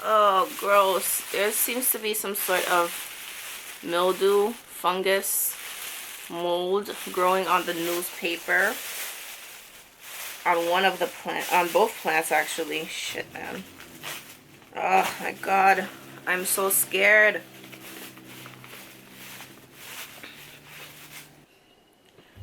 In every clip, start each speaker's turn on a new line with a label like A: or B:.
A: Oh, gross. There seems to be some sort of mildew, fungus, mold growing on the newspaper. On one of the plants, on both plants actually. Shit, man. Oh my god. I'm so scared.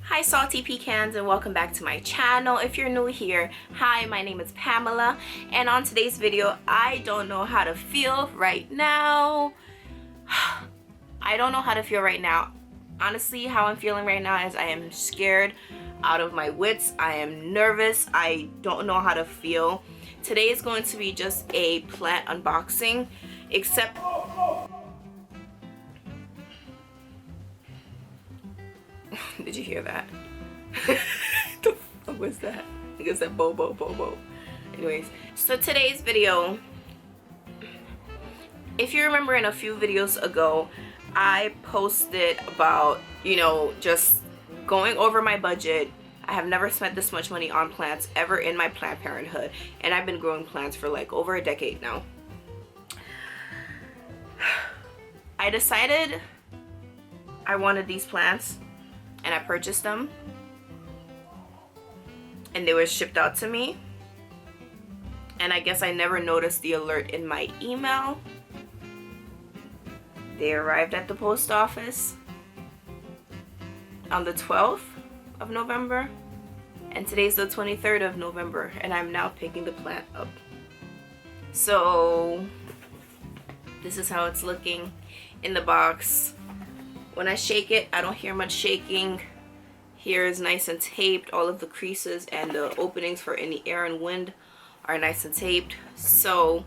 A: Hi salty pecans, and welcome back to my channel. If you're new here, hi, my name is Pamela, and on today's video, I don't know how to feel right now. I don't know how to feel right now. Honestly, how I'm feeling right now is I am scared out of my wits. I am nervous. I don't know how to feel. Today is going to be just a plant unboxing, except did you hear that? The fuck was that? I guess that bobo. Anyways, so today's video, if you remember in a few videos ago, I posted about, you know, just going over my budget. I have never spent this much money on plants ever in my plant parenthood, and I've been growing plants for like over a decade now. I decided I wanted these plants, and I purchased them, and they were shipped out to me, and I guess I never noticed the alert in my email. They arrived at the post office on the 12th of November, and today's the 23rd of November, and I'm now picking the plant up. So this is how it's looking in the box. When I shake it, I don't hear much shaking. Here is nice and taped. All of the creases and the openings for any air and wind are nice and taped. So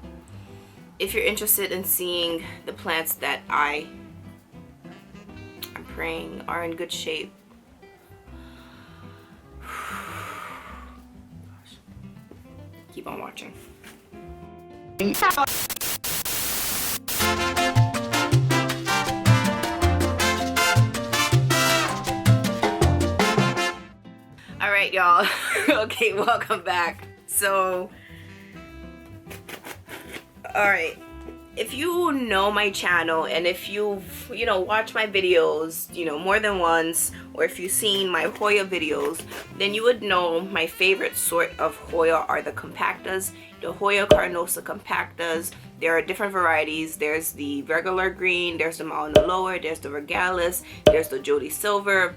A: if you're interested in seeing the plants that I'm praying are in good shape, keep on watching. All right, y'all. Okay, welcome back. So, all right, if you know my channel, and if you've, you know, watched my videos, you know, more than once, or if you've seen my Hoya videos, then you would know my favorite sort of Hoya are the compactas, the Hoya carnosa compactas. There are different varieties. There's the regular green, there's the Mauna Loa, there's the Regalis, there's the Jody Silver,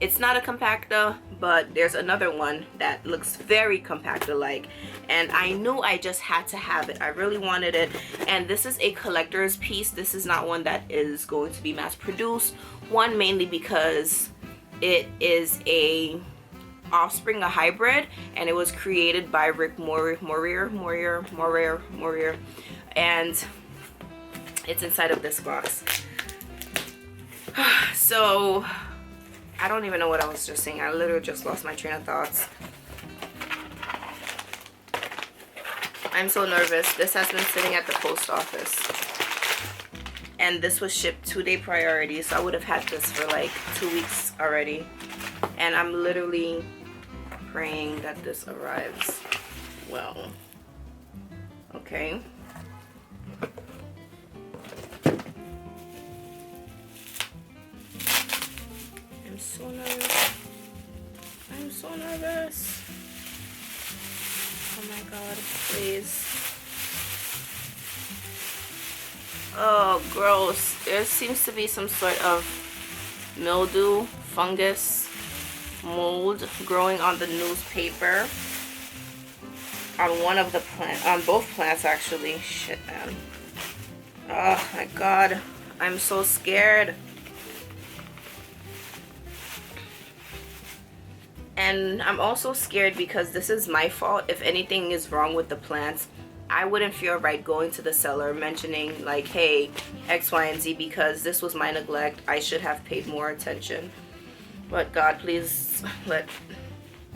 A: it's not a compacta, but there's another one that looks very compacta-like, and I knew I just had to have it. I really wanted it, and this is a collector's piece. This is not one that is going to be mass produced. One, mainly because it is a offspring, a hybrid, and it was created by Rick Morier, and it's inside of this box. So I don't even know what I was just saying. I literally just lost my train of thoughts. I'm so nervous. This has been sitting at the post office, and this was shipped 2-day priority, so I would have had this for like 2 weeks already, and I'm literally praying that this arrives well. Okay. I'm so nervous. I'm so nervous. Oh my god, please. Oh, gross. There seems to be some sort of mildew, fungus, mold growing on the newspaper. On one of the plants, on both plants actually. Shit, man. Oh my god. I'm so scared. And I'm also scared because this is my fault. If anything is wrong with the plants, I wouldn't feel right going to the seller mentioning like, hey, X, Y, and Z, because this was my neglect. I should have paid more attention. But God, please let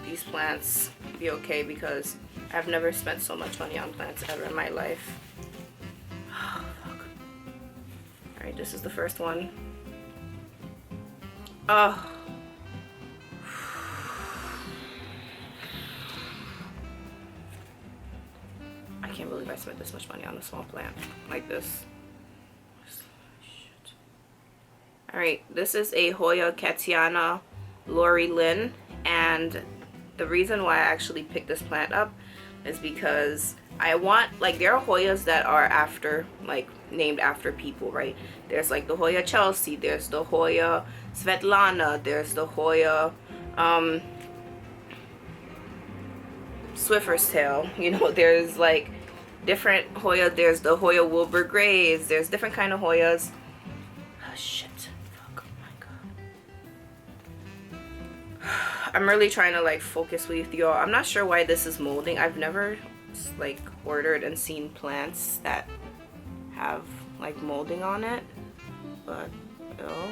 A: these plants be okay, because I've never spent so much money on plants ever in my life. Oh, fuck. Alright, this is the first one. Oh. I can't believe I spent this much money on a small plant like this. Alright, this is a Hoya Katiana Lori Lynn, and the reason why I actually picked this plant up is because I want, like, there are Hoyas that are after, like, named after people, right? There's like the Hoya Chelsea, there's the Hoya Svetlana, there's the Hoya Swiffer's tail, you know, there's like different Hoya, there's the Hoya Wilbur Graves, there's different kind of Hoyas. Oh shit, fuck, oh my god. I'm really trying to like focus with y'all. I'm not sure why this is molding. I've never like ordered and seen plants that have like molding on it, but oh.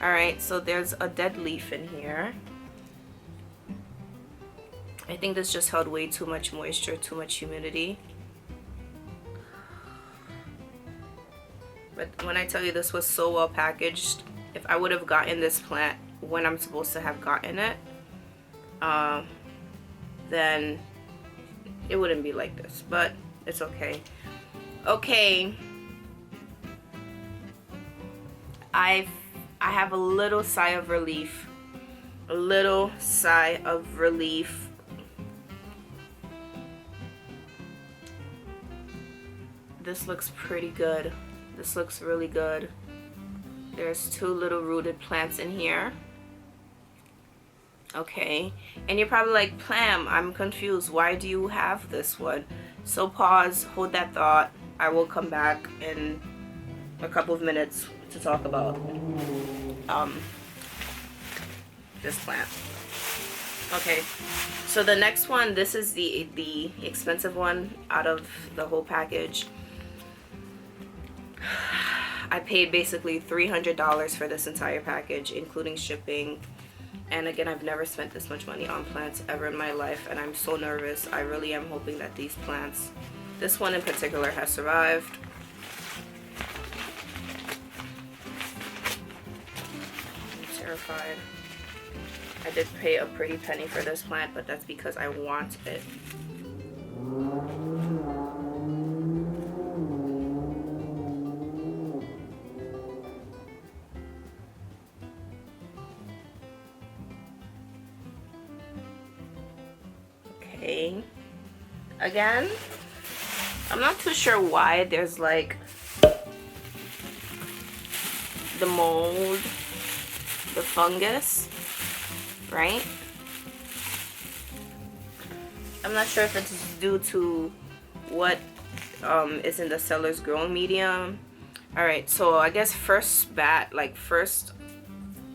A: Alright, so there's a dead leaf in here. I think this just held way too much moisture, too much humidity. But when I tell you this was so well packaged, if I would have gotten this plant when I'm supposed to have gotten it, then it wouldn't be like this, but it's okay. Okay, I have a little sigh of relief. A little sigh of relief. This looks pretty good. This looks really good. There's 2 little rooted plants in here. Okay, and you're probably like, Pam, I'm confused. Why do you have this one? So pause, hold that thought. I will come back in a couple of minutes to talk about this plant. Okay, so the next one, this is the expensive one out of the whole package. I paid basically $300 for this entire package, including shipping. And again, I've never spent this much money on plants ever in my life, and I'm so nervous. I really am hoping that these plants, this one in particular, has survived. I'm terrified. I did pay a pretty penny for this plant, but that's because I want it. Okay. Again, I'm not too sure why there's like the mold, the fungus, right? I'm not sure if it's due to what is in the seller's growing medium. Alright, so I guess first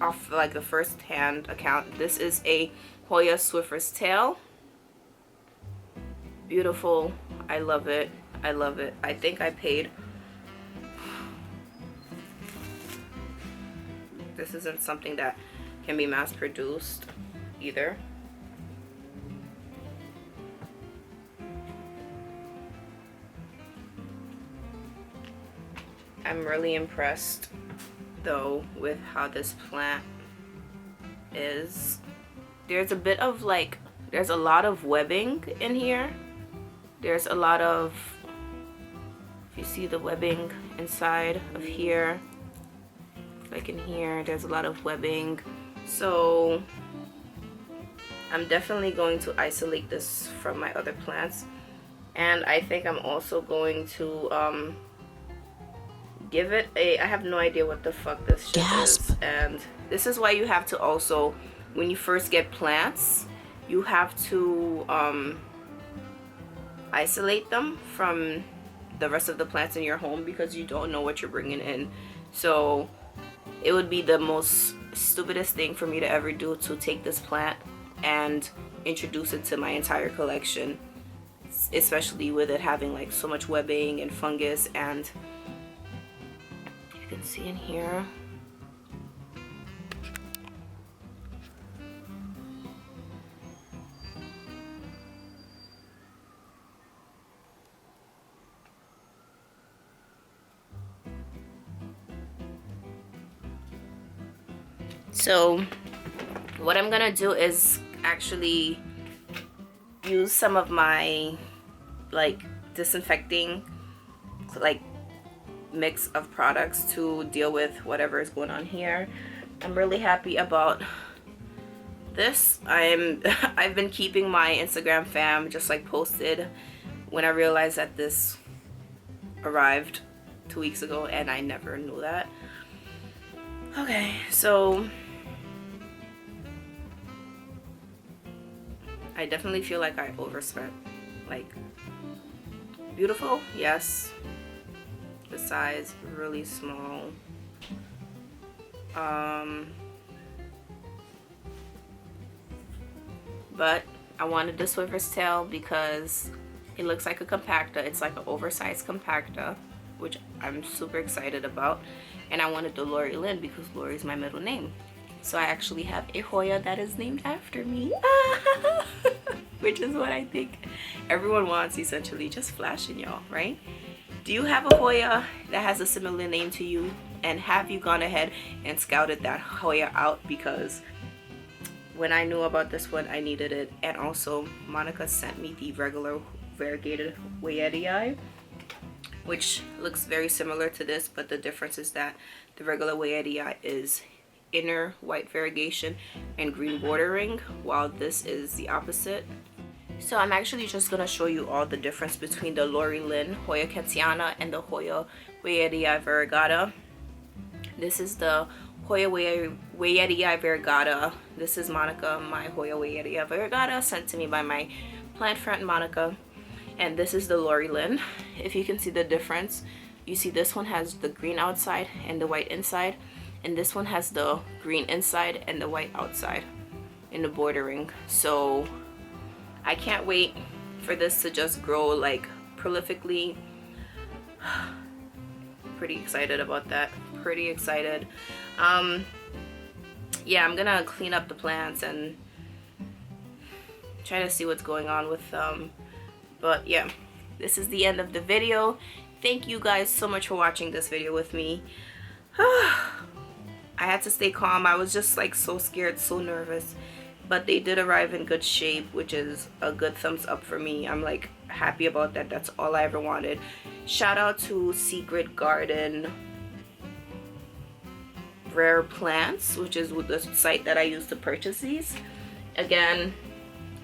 A: off like the first hand account, this is a Hoya Swiffer's tail. Beautiful. I love it. I love it. I think I paid, this isn't something that can be mass produced either. I'm really impressed though with how this plant is. There's a bit of like, there's a lot of webbing in here. There's a lot of, if you see the webbing inside of here, like in here, there's a lot of webbing. So I'm definitely going to isolate this from my other plants. And I think I'm also going to give it a, I have no idea what the fuck this shit is. And this is why you have to also, when you first get plants, you have to isolate them from the rest of the plants in your home, because you don't know what you're bringing in. So it would be the most stupidest thing for me to ever do to take this plant and introduce it to my entire collection, especially with it having like so much webbing and fungus. And you can see in here, so what I'm gonna do is actually use some of my like disinfecting like mix of products to deal with whatever is going on here. I'm really happy about this. I've been keeping my Instagram fam just like posted when I realized that this arrived 2 weeks ago, and I never knew that. Okay, so I definitely feel like I overspent. Like, beautiful, yes. The size really small. But I wanted the Swiffers tail because it looks like a compactor. It's like an oversized compactor, which I'm super excited about. And I wanted the Lori Lynn because Lori is my middle name. So I actually have a Hoya that is named after me. Which is what I think everyone wants, essentially. Just flashing, y'all, right? Do you have a Hoya that has a similar name to you? And have you gone ahead and scouted that Hoya out? Because when I knew about this one, I needed it. And also, Monica sent me the regular variegated Hoya, which looks very similar to this, but the difference is that the regular Hoya is inner white variegation and green bordering, while this is the opposite. So I'm actually just going to show you all the difference between the Lori Lynn Hoya Kentiana and the Hoya variegata. This is the Hoya variegata. This is Monica, my Hoya variegata, sent to me by my plant friend Monica. And this is the Lori Lynn. If you can see the difference, you see this one has the green outside and the white inside, and this one has the green inside and the white outside in the bordering. So I can't wait for this to just grow like prolifically. Pretty excited about that. Pretty excited. Yeah, I'm gonna clean up the plants and try to see what's going on with them. But yeah, this is the end of the video. Thank you guys so much for watching this video with me. I had to stay calm. I was just like so scared, so nervous. But they did arrive in good shape, which is a good thumbs up for me. I'm like happy about that. That's all I ever wanted. Shout out to SecretGardenRarePlants, which is the site that I use to purchase these. Again,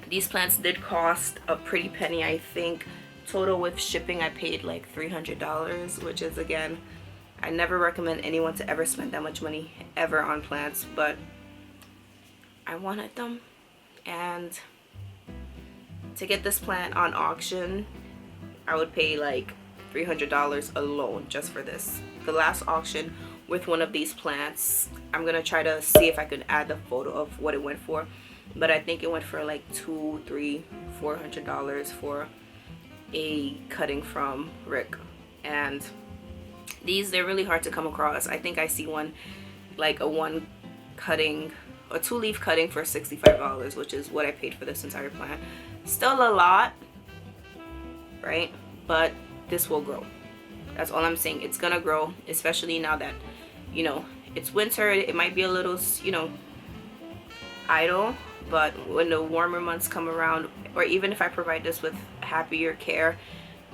A: these plants did cost a pretty penny. I think total with shipping I paid like $300, which is, again, I never recommend anyone to ever spend that much money ever on plants, but I wanted them. And to get this plant on auction, I would pay like $300 alone just for this. The last auction with one of these plants, I'm gonna try to see if I could add the photo of what it went for, but I think it went for like $200, $300, $400 for a cutting from Rick. And these, they're really hard to come across. I think I see one, like a one cutting, a 2-leaf cutting for $65, which is what I paid for this entire plant. Still a lot, right? But this will grow. That's all I'm saying. It's gonna grow, especially now that, you know, it's winter. It might be a little, you know, idle, but when the warmer months come around, or even if I provide this with happier care,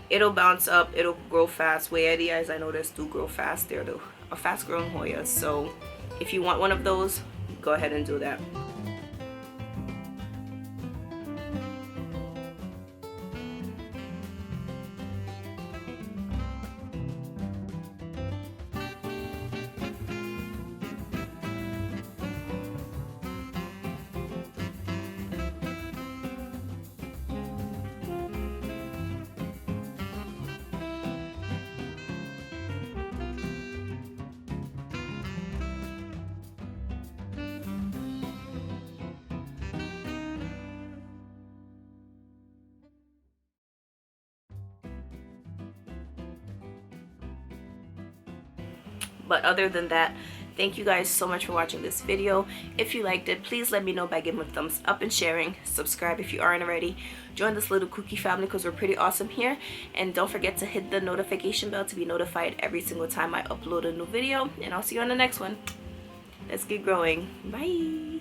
A: it'll bounce up, it'll grow fast. Hoyas, I noticed, do grow fast. They're a fast growing Hoya. So if you want one of those, go ahead and do that. But other than that, thank you guys so much for watching this video. If you liked it, please let me know by giving a thumbs up and sharing. Subscribe if you aren't already. Join this little kooky family because we're pretty awesome here. And don't forget to hit the notification bell to be notified every single time I upload a new video. And I'll see you on the next one. Let's get growing. Bye.